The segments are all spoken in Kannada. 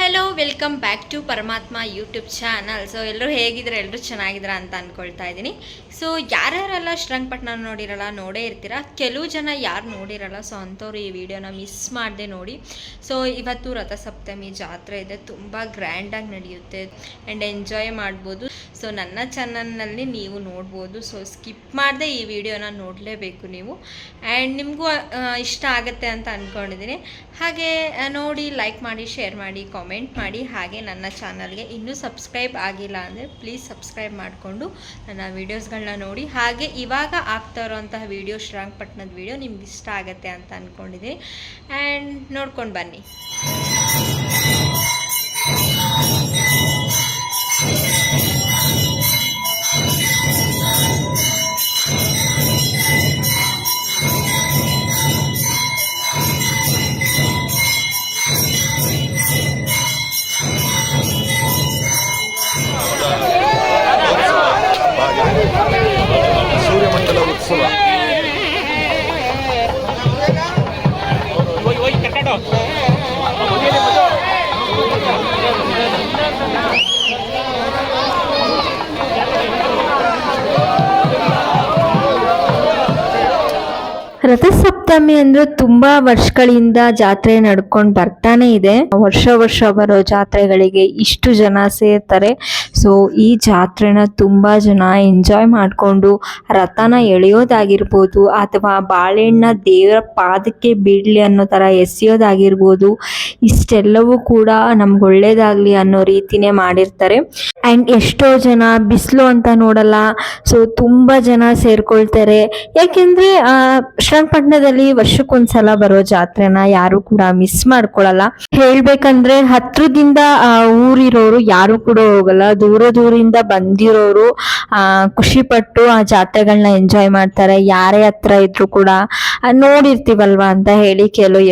ಹಲೋ ವೆಲ್ಕಮ್ ಬ್ಯಾಕ್ ಟು ಪರಮಾತ್ಮ ಯೂಟ್ಯೂಬ್ ಚಾನಲ್. ಸೊ ಎಲ್ಲರೂ ಹೇಗಿದ್ರೆ ಎಲ್ಲರೂ ಚೆನ್ನಾಗಿದ್ದೀರಾ ಅಂತ ಅಂದ್ಕೊಳ್ತಾ ಇದ್ದೀನಿ. ಸೊ ಯಾರ್ಯಾರೆಲ್ಲ ಶ್ರೀರಂಗಪಟ್ಟಣ ನೋಡಿರಲ್ಲ ನೋಡೇ ಇರ್ತೀರಾ, ಕೆಲವು ಜನ ಯಾರು ನೋಡಿರಲ್ಲ, ಸೊ ಅಂಥವ್ರು ಈ ವಿಡಿಯೋನ ಮಿಸ್ ಮಾಡದೆ ನೋಡಿ. ಸೊ ಇವತ್ತು ರಥಸಪ್ತಮಿ ಜಾತ್ರೆ ಇದೆ, ತುಂಬ ಗ್ರ್ಯಾಂಡಾಗಿ ನಡೆಯುತ್ತೆ ಆ್ಯಂಡ್ ಎಂಜಾಯ್ ಮಾಡ್ಬೋದು. ಸೊ ನನ್ನ ಚಾನಲ್ನಲ್ಲಿ ನೀವು ನೋಡ್ಬೋದು. ಸೊ ಸ್ಕಿಪ್ ಮಾಡದೆ ಈ ವಿಡಿಯೋನ ನೋಡಲೇಬೇಕು ನೀವು, ಆ್ಯಂಡ್ ನಿಮಗೂ ಇಷ್ಟ ಆಗುತ್ತೆ ಅಂತ ಅಂದ್ಕೊಂಡಿದ್ದೀನಿ. ಹಾಗೆ ನೋಡಿ, ಲೈಕ್ ಮಾಡಿ, ಶೇರ್ ಮಾಡಿ, ಕಾಮೆಂಟ್ ಮಾಡಿ. ಹಾಗೆ ನನ್ನ ಚಾನಲ್ಗೆ ಇನ್ನೂ ಸಬ್ಸ್ಕ್ರೈಬ್ ಆಗಿಲ್ಲ ಅಂದರೆ ಪ್ಲೀಸ್ ಸಬ್ಸ್ಕ್ರೈಬ್ ಮಾಡಿಕೊಂಡು ನನ್ನ ವೀಡಿಯೋಸ್ಗಳನ್ನ ನೋಡಿ. ಹಾಗೆ ಇವಾಗ ಆಗ್ತಾ ಇರೋಂತಹ ವೀಡಿಯೋ, ಶ್ರೀರಂಗಪಟ್ಟಣದ ವೀಡಿಯೋ ನಿಮ್ಗೆ ಇಷ್ಟ ಆಗುತ್ತೆ ಅಂತ ಅಂದ್ಕೊಂಡಿದ್ದೀನಿ, ಆ್ಯಂಡ್ ನೋಡ್ಕೊಂಡು ಬನ್ನಿ. ಸೂರ್ಯಮಂಡಲ ಉತ್ಸವ ರಥಸಪ್ತಮಿ ಅಂದ್ರೆ ತುಂಬಾ ವರ್ಷಗಳಿಂದ ಜಾತ್ರೆ ನಡ್ಕೊಂಡು ಬರ್ತಾನೆ ಇದೆ. ವರ್ಷ ವರ್ಷ ಬರೋ ಜಾತ್ರೆಗಳಿಗೆ ಇಷ್ಟು ಜನ ಸೇರ್ತಾರೆ. ಸೊ ಈ ಜಾತ್ರೆನ ತುಂಬಾ ಜನ ಎಂಜಾಯ್ ಮಾಡಿಕೊಂಡು ರಥನ ಎಳೆಯೋದಾಗಿರ್ಬೋದು, ಅಥವಾ ಬಾಳೆಹಣ್ಣ ದೇವರ ಪಾದಕ್ಕೆ ಬೀಳಲಿ ಅನ್ನೋ ತರ ಎಸೆಯೋದಾಗಿರ್ಬೋದು, ಇಷ್ಟೆಲ್ಲವೂ ಕೂಡ ನಮ್ಗೆ ಒಳ್ಳೇದಾಗ್ಲಿ ಅನ್ನೋ ರೀತಿನೇ ಮಾಡಿರ್ತಾರೆ. ಆ್ಯಂಡ್ ಎಷ್ಟೋ ಜನ ಬಿಸಿಲು ಅಂತ ನೋಡಲ್ಲ, ಸೊ ತುಂಬ ಜನ ಸೇರ್ಕೊಳ್ತಾರೆ. ಯಾಕೆಂದರೆ ಶ್ರೀರಂಗಪಟ್ಟಣದಲ್ಲಿ ವರ್ಷಕ್ಕೊಂದ್ಸಲ ಬರೋ ಜಾತ್ರೆನ ಯಾರು ಕೂಡ ಮಿಸ್ ಮಾಡ್ಕೊಳ್ಳಲ್ಲ. ಹೇಳ್ಬೇಕಂದ್ರೆ ಹತ್ರದಿಂದ ಊರಿರೋರು ಯಾರು ಕೂಡ ಹೋಗಲ್ಲ, ದೂರದಿಂದ ಬಂದಿರೋರು ಖುಷಿಪಟ್ಟು ಆ ಜಾತ್ರೆಗಳನ್ನ ಎಂಜಾಯ್ ಮಾಡ್ತಾರೆ. ಯಾರೇ ಹತ್ರ ಇದ್ರು ಕೂಡ ನೋಡಿರ್ತೀವಲ್ವಾ ಅಂತ ಹೇಳಿ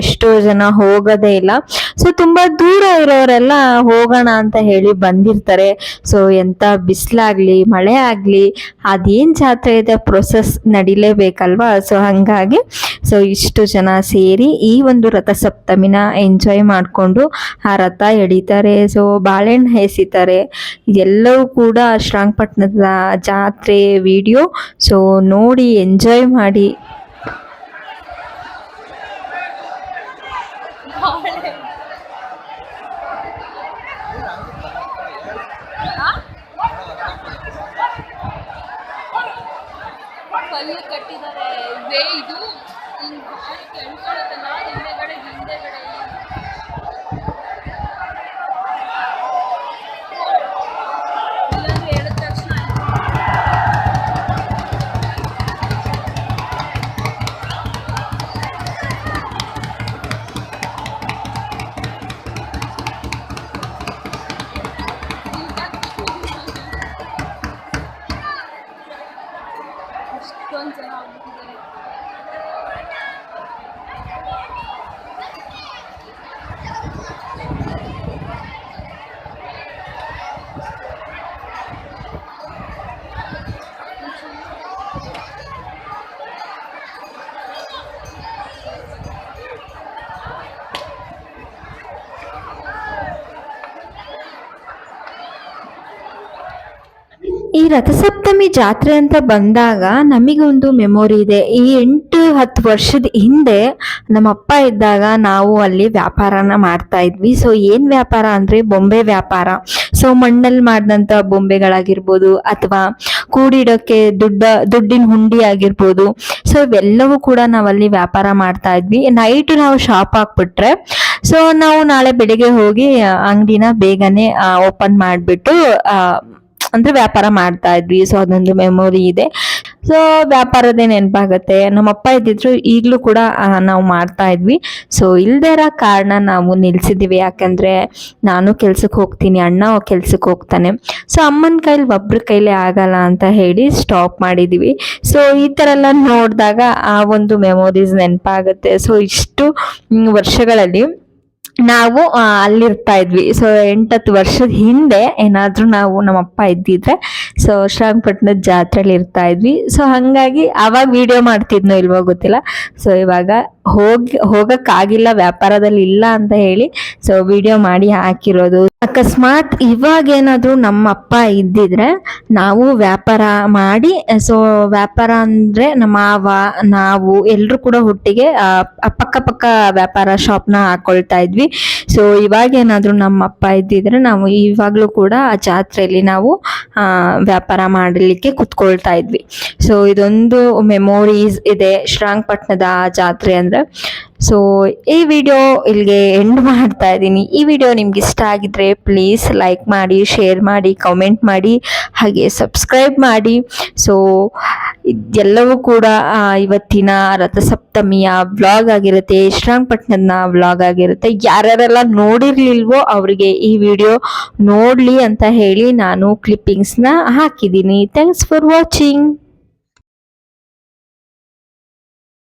ಎಷ್ಟೋ ಜನ ಹೋಗೋದೇ ಇಲ್ಲ. ಸೊ ತುಂಬಾ ದೂರ ಇರೋರೆಲ್ಲ ಹೋಗೋಣ ಅಂತ ಹೇಳಿ ಬಂದಿರ್ತಾರೆ. ಸೊ ಎಂತ ಬಿಸಿಲಾಗ್ಲಿ ಮಳೆ ಆಗ್ಲಿ ಅದೇನ್ ಜಾತ್ರೆ ಇದೆ ಪ್ರೊಸೆಸ್ ನಡಿಲೇಬೇಕಲ್ವಾ. ಸೊ ಹಂಗಾಗಿ ಸೊ ಇಷ್ಟು ಜನ ಸೇರಿ ಈ ಒಂದು ರಥಸಪ್ತಮಿನ ಎಂಜಾಯ್ ಮಾಡಿಕೊಂಡು ಆ ರಥ ಎಳಿತಾರೆ. ಸೊ ಬಾಳೆಹಣ್ಣು ಎಸಿತಾರೆ. ಇದೆಲ್ಲವೂ ಕೂಡ ಶ್ರೀರಂಗಪಟ್ಟಣದ ಜಾತ್ರೆ ವಿಡಿಯೋ. ಸೊ ನೋಡಿ, ಎಂಜಾಯ್ ಮಾಡಿ. ಕಲ್ಲು ಕಟ್ಟಿದ್ದಾರೆ. ಇದು ಹಿಂಗ್ ಗಾಳಿ ಕೆಳ್ಕೊಳತ್ತಲ್ಲ, ಹಿಂದೆಗಡೆ ಇಲ್ಲಾಂದ್ರೆ ಹೇಳಿದ ತಕ್ಷಣ ಅಷ್ಟೊಂದು ಜನ ಆಗ್ಬಿಟ್ಟಿದ್ದಾರೆ. ಈ ರಥಸಪ್ತಮಿ ಜಾತ್ರೆ ಅಂತ ಬಂದಾಗ ನಮಗೊಂದು ಮೆಮೊರಿ ಇದೆ. ಈ 8-10 ವರ್ಷದ ಹಿಂದೆ ನಮ್ಮ ಅಪ್ಪ ಇದ್ದಾಗ ನಾವು ಅಲ್ಲಿ ವ್ಯಾಪಾರನ ಮಾಡ್ತಾ ಇದ್ವಿ. ಸೊ ಏನ್ ವ್ಯಾಪಾರ ಅಂದ್ರೆ ಬೊಂಬೆ ವ್ಯಾಪಾರ. ಸೊ ಮಣ್ಣಲ್ಲಿ ಮಾಡಿದಂಥ ಬೊಂಬೆಗಳಾಗಿರ್ಬೋದು, ಅಥವಾ ಕೂಡಿಡೋಕ್ಕೆ ದುಡ್ಡಿನ ಹುಂಡಿ ಆಗಿರ್ಬೋದು. ಸೊ ಇವೆಲ್ಲವೂ ಕೂಡ ನಾವಲ್ಲಿ ವ್ಯಾಪಾರ ಮಾಡ್ತಾ ಇದ್ವಿ. ನೈಟ್ ನಾವು ಶಾಪ್ ಹಾಕ್ಬಿಟ್ರೆ, ಸೊ ನಾವು ನಾಳೆ ಬೆಳಿಗ್ಗೆ ಹೋಗಿ ಅಂಗಡಿನ ಬೇಗನೆ ಓಪನ್ ಮಾಡಿಬಿಟ್ಟು ಅಂದ್ರೆ ವ್ಯಾಪಾರ ಮಾಡ್ತಾ ಇದ್ವಿ. ಸೊ ಅದೊಂದು ಮೆಮೊರಿ ಇದೆ. ಸೊ ವ್ಯಾಪಾರದೇ ನೆನಪಾಗತ್ತೆ. ನಮ್ಮಪ್ಪ ಇದ್ದಿದ್ರು ಈಗಲೂ ಕೂಡ ನಾವು ಮಾಡ್ತಾ ಇದ್ವಿ. ಸೊ ಇಲ್ದೇ ಇರೋ ಕಾರಣ ನಾವು ನಿಲ್ಸಿದೀವಿ. ಯಾಕಂದ್ರೆ ನಾನು ಕೆಲ್ಸಕ್ಕೆ ಹೋಗ್ತೀನಿ, ಅಣ್ಣ ಕೆಲ್ಸಕ್ಕೆ ಹೋಗ್ತಾನೆ. ಸೊ ಅಮ್ಮನ ಕೈಲಿ ಒಬ್ರ ಕೈಲಿ ಆಗಲ್ಲ ಅಂತ ಹೇಳಿ ಸ್ಟಾಪ್ ಮಾಡಿದೀವಿ. ಸೊ ಈ ತರ ಎಲ್ಲ ನೋಡಿದಾಗ ಆ ಒಂದು ಮೆಮೊರೀಸ್ ನೆನಪಾಗುತ್ತೆ. ಸೊ ಇಷ್ಟು ವರ್ಷಗಳಲ್ಲಿ ನಾವು ಅಲ್ಲಿರ್ತಾ ಇದ್ವಿ. ಸೊ 8-10 ವರ್ಷದ ಹಿಂದೆ ಏನಾದ್ರೂ ನಾವು ನಮ್ಮಪ್ಪ ಇದ್ದಿದ್ರೆ ಸೊ ಶ್ರೀರಂಗಪಟ್ಟಣದ ಜಾತ್ರೆಲಿ ಇರ್ತಾ ಇದ್ವಿ. ಸೊ ಹಾಗಾಗಿ ಆವಾಗ ವಿಡಿಯೋ ಮಾಡ್ತಿದ್ನೋ ಇಲ್ವೋ ಗೊತ್ತಿಲ್ಲ. ಸೊ ಇವಾಗ ಹೋಗಕ್ಕಾಗಿಲ್ಲ, ವ್ಯಾಪಾರದಲ್ಲಿ ಇಲ್ಲ ಅಂತ ಹೇಳಿ ಸೊ ವಿಡಿಯೋ ಮಾಡಿ ಹಾಕಿರೋದು. ಅಕಸ್ಮಾತ್ ಇವಾಗ ಏನಾದ್ರು ನಮ್ಮ ಅಪ್ಪ ಇದ್ದಿದ್ರೆ ನಾವು ವ್ಯಾಪಾರ ಮಾಡಿ, ಸೊ ವ್ಯಾಪಾರ ಅಂದ್ರೆ ನಮ್ಮ ಮಾವ ನಾವು ಎಲ್ಲರೂ ಕೂಡ ಒಟ್ಟಿಗೆ ಪಕ್ಕ ವ್ಯಾಪಾರ ಶಾಪ್ನ ಹಾಕೊಳ್ತಾ ಇದ್ವಿ. ಸೊ ಇವಾಗ ಏನಾದ್ರು ನಮ್ಮ ಅಪ್ಪ ಇದ್ದಿದ್ರೆ ನಾವು ಇವಾಗ್ಲೂ ಕೂಡ ಆ ಜಾತ್ರೆಯಲ್ಲಿ ನಾವು ವ್ಯಾಪಾರ ಮಾಡಲಿಕ್ಕೆ ಕುತ್ಕೊಳ್ತಾ ಇದ್ವಿ. ಸೊ ಇದೊಂದು ಮೆಮೊರೀಸ್ ಇದೆ ಶ್ರೀರಂಗಪಟ್ಟಣದ ಜಾತ್ರೆ ಅಂದ್ರೆ. ಸೊ ಈ ವಿಡಿಯೋ ಇಲ್ಲಿಗೆ ಎಂಡ್ ಮಾಡ್ತಾ ಇದ್ದೀನಿ. ಈ ವಿಡಿಯೋ ನಿಮ್ಗೆ ಇಷ್ಟ ಆಗಿದ್ರೆ ಪ್ಲೀಸ್ ಲೈಕ್ ಮಾಡಿ, ಶೇರ್ ಮಾಡಿ, ಕಾಮೆಂಟ್ ಮಾಡಿ, ಹಾಗೆ ಸಬ್ಸ್ಕ್ರೈಬ್ ಮಾಡಿ. ಸೊ ಎಲ್ಲವೂ ಕೂಡ ಇವತ್ತಿನ ರಥಸಪ್ತಮಿಯ ವ್ಲಾಗ್ ಆಗಿರುತ್ತೆ, ಶ್ರೀರಂಗಪಟ್ಟಣದ ವ್ಲಾಗ್ ಆಗಿರುತ್ತೆ. ಯಾರ್ಯಾರೆಲ್ಲ ನೋಡಿರ್ಲಿಲ್ವೋ ಅವರಿಗೆ ಈ ವಿಡಿಯೋ ನೋಡ್ಲಿ ಅಂತ ಹೇಳಿ ನಾನು ಕ್ಲಿಪ್ಪಿಂಗ್ಸ್ನ ಹಾಕಿದ್ದೀನಿ. Thanks for watching.